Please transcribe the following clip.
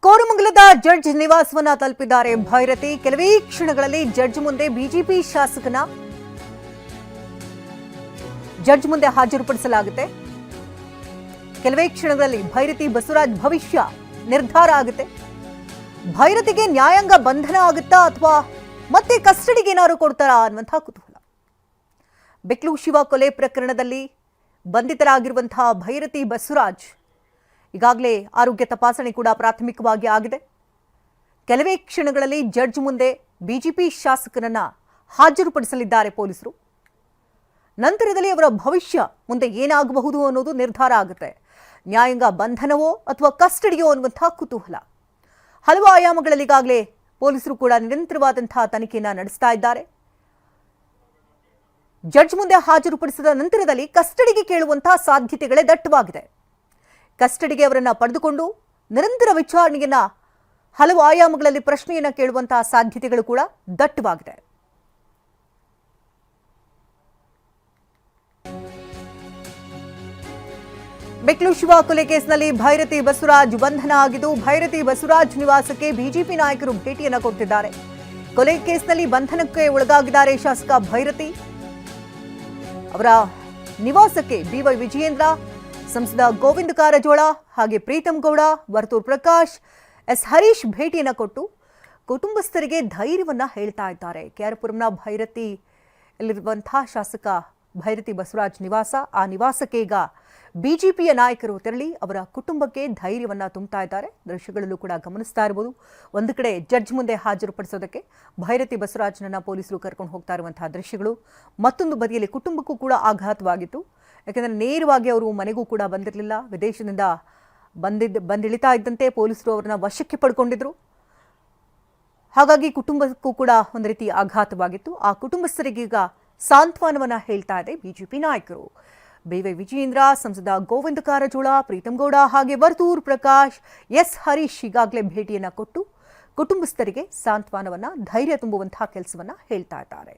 ಕೋರಮಂಗಲದ judge ನಿವಾಸವನ್ನ ತಲುಪಿದ್ದಾರೆ ಭೈರತಿ. ಕೆಲವೇ ಕ್ಷಣಗಳಲ್ಲಿ ಜಡ್ಜ್ ಮುಂದೆ ಬಿಜೆಪಿ ಶಾಸಕನ ಜಡ್ಜ್ ಮುಂದೆ ಹಾಜರುಪಡಿಸಲಾಗುತ್ತೆ. ಕೆಲವೇ ಕ್ಷಣಗಳಲ್ಲಿ ಭೈರತಿ ಬಸವರಾಜ್ ಭವಿಷ್ಯ ನಿರ್ಧಾರ ಆಗುತ್ತೆ. ಭೈರತಿಗೆ ನ್ಯಾಯಾಂಗ ಬಂಧನ ಆಗುತ್ತಾ ಅಥವಾ ಮತ್ತೆ ಕಸ್ಟಡಿಗೆ ಏನಾದ್ರು ಕೊಡ್ತಾರಾ ಅನ್ನುವಂತಹ ಕುತೂಹಲ. ಬೆಕ್ಲು ಶಿವ ಕೊಲೆ ಪ್ರಕರಣದಲ್ಲಿ ಬಂಧಿತರಾಗಿರುವಂತಹ ಭೈರತಿ ಬಸವರಾಜ್ ಈಗಾಗಲೇ ಆರೋಗ್ಯ ತಪಾಸಣೆ ಕೂಡ ಪ್ರಾಥಮಿಕವಾಗಿ ಆಗಿದೆ. ಕೆಲವೇ ಕ್ಷಣಗಳಲ್ಲಿ ಜಡ್ಜ್ ಮುಂದೆ ಬಿಜೆಪಿ ಶಾಸಕನನ್ನ ಹಾಜರುಪಡಿಸಲಿದ್ದಾರೆ ಪೊಲೀಸರು. ನಂತರದಲ್ಲಿ ಅವರ ಭವಿಷ್ಯ ಮುಂದೆ ಏನಾಗಬಹುದು ಅನ್ನೋದು ನಿರ್ಧಾರ ಆಗುತ್ತೆ. ನ್ಯಾಯಾಂಗ ಬಂಧನವೋ ಅಥವಾ ಕಸ್ಟಡಿಯೋ ಅನ್ನುವಂತಹ ಕುತೂಹಲ. ಹಲವು ಆಯಾಮಗಳಲ್ಲಿ ಈಗಾಗಲೇ ಪೊಲೀಸರು ಕೂಡ ನಿರಂತರವಾದಂತಹ ತನಿಖೆಯನ್ನ ನಡೆಸ್ತಾ ಇದ್ದಾರೆ. ಜಡ್ಜ್ ಮುಂದೆ ಹಾಜರುಪಡಿಸಿದ ನಂತರದಲ್ಲಿ ಕಸ್ಟಡಿಗೆ ಕೇಳುವಂತಹ ಸಾಧ್ಯತೆಗಳೇ ದಟ್ಟವಾಗಿದೆ. ಕಸ್ಟಡಿಗೆ ಅವರನ್ನ ಪಡೆದುಕೊಂಡು ನಿರಂತರ ವಿಚಾರಣೆಯನ್ನ ಹಲವು ಆಯಾಮಗಳಲ್ಲಿ ಪ್ರಶ್ನೆಯನ್ನ ಕೇಳುವಂತಹ ಸಾಧ್ಯತೆಗಳು ಕೂಡ ದಟ್ಟವಾಗಿದೆ. ಬೆಕ್ಲು ಶಿವ ಕೊಲೆ ಕೇಸ್ನಲ್ಲಿ ಭೈರತಿ ಬಸವರಾಜ್ ಬಂಧನ ಆಗಿದ್ದು, ಭೈರತಿ ಬಸವರಾಜ್ ನಿವಾಸಕ್ಕೆ ಬಿಜೆಪಿ ನಾಯಕರು ಭೇಟಿಯನ್ನ ಕೊಟ್ಟಿದ್ದಾರೆ. ಕೊಲೆ ಕೇಸ್ನಲ್ಲಿ ಬಂಧನಕ್ಕೆ ಒಳಗಾಗಿದ್ದಾರೆ ಶಾಸಕ ಭೈರತಿ. ಅವರ ನಿವಾಸಕ್ಕೆ ಬಿವೈ ವಿಜಯೇಂದ್ರ, ಸಂಸದ ಗೋವಿಂದ ಕಾರಜೋಳ, ಹಾಗೆ ಪ್ರೀತಂ ಗೌಡ, ವರ್ತೂರ್ ಪ್ರಕಾಶ್, ಎಸ್ ಹರೀಶ್ ಭೇಟಿಯನ್ನ ಕೊಟ್ಟು ಕುಟುಂಬಸ್ಥರಿಗೆ ಧೈರ್ಯವನ್ನ ಹೇಳ್ತಾ ಇದ್ದಾರೆ. ಕೆಆರ್ಪುರಂನ ಭೈರತಿ ಇಲ್ಲಿರುವಂತಹ ಶಾಸಕ ಭೈರತಿ ಬಸವರಾಜ್ ನಿವಾಸ, ಆ ನಿವಾಸಕ್ಕೆ ಈಗ ಬಿಜೆಪಿಯ ನಾಯಕರು ತೆರಳಿ ಅವರ ಕುಟುಂಬಕ್ಕೆ ಧೈರ್ಯವನ್ನ ತುಂಬುತ್ತಾ ಇದ್ದಾರೆ. ದೃಶ್ಯಗಳಲ್ಲೂ ಕೂಡ ಗಮನಿಸ್ತಾ ಇರಬಹುದು. ಒಂದು ಕಡೆ ಜಡ್ಜ್ ಮುಂದೆ ಹಾಜರುಪಡಿಸೋದಕ್ಕೆ ಭೈರತಿ ಬಸವರಾಜ್ನನ್ನ ಪೊಲೀಸರು ಕರ್ಕೊಂಡು ಹೋಗ್ತಾ ಇರುವಂತಹ ದೃಶ್ಯಗಳು, ಮತ್ತೊಂದು ಬದಿಯಲ್ಲಿ ಕುಟುಂಬಕ್ಕೂ ಕೂಡ ಆಘಾತವಾಗಿತ್ತು. ಯಾಕೆಂದರೆ ನೇರವಾಗಿ ಅವರು ಮನೆಗೂ ಕೂಡ ಬಂದಿರಲಿಲ್ಲ. ವಿದೇಶದಿಂದ ಬಂದಿಳಿತಾ ಇದ್ದಂತೆ ಪೊಲೀಸರು ಅವರನ್ನ ವಶಕ್ಕೆ ಪಡ್ಕೊಂಡಿದ್ರು. ಹಾಗಾಗಿ ಕುಟುಂಬಕ್ಕೂ ಕೂಡ ಒಂದು ರೀತಿ ಆಘಾತವಾಗಿತ್ತು. ಆ ಕುಟುಂಬಸ್ಥರಿಗೀಗ ಸಾಂತ್ವನವನ್ನ ಹೇಳ್ತಾ ಇದೆ ಬಿಜೆಪಿ ನಾಯಕರು. ಬಿವೈ ವಿಜಯೇಂದ್ರ, ಸಂಸದ ಗೋವಿಂದ ಕಾರಜೋಳ, ಪ್ರೀತಂ ಗೌಡ, ಹಾಗೆ ವರ್ತೂರ್ ಪ್ರಕಾಶ್, ಎಸ್ ಹರೀಶ್ ಈಗಾಗಲೇ ಭೇಟಿಯನ್ನ ಕೊಟ್ಟು ಕುಟುಂಬಸ್ಥರಿಗೆ ಸಾಂತ್ವನವನ್ನ, ಧೈರ್ಯ ತುಂಬುವಂತಹ ಕೆಲಸವನ್ನ ಹೇಳ್ತಾ ಇದ್ದಾರೆ.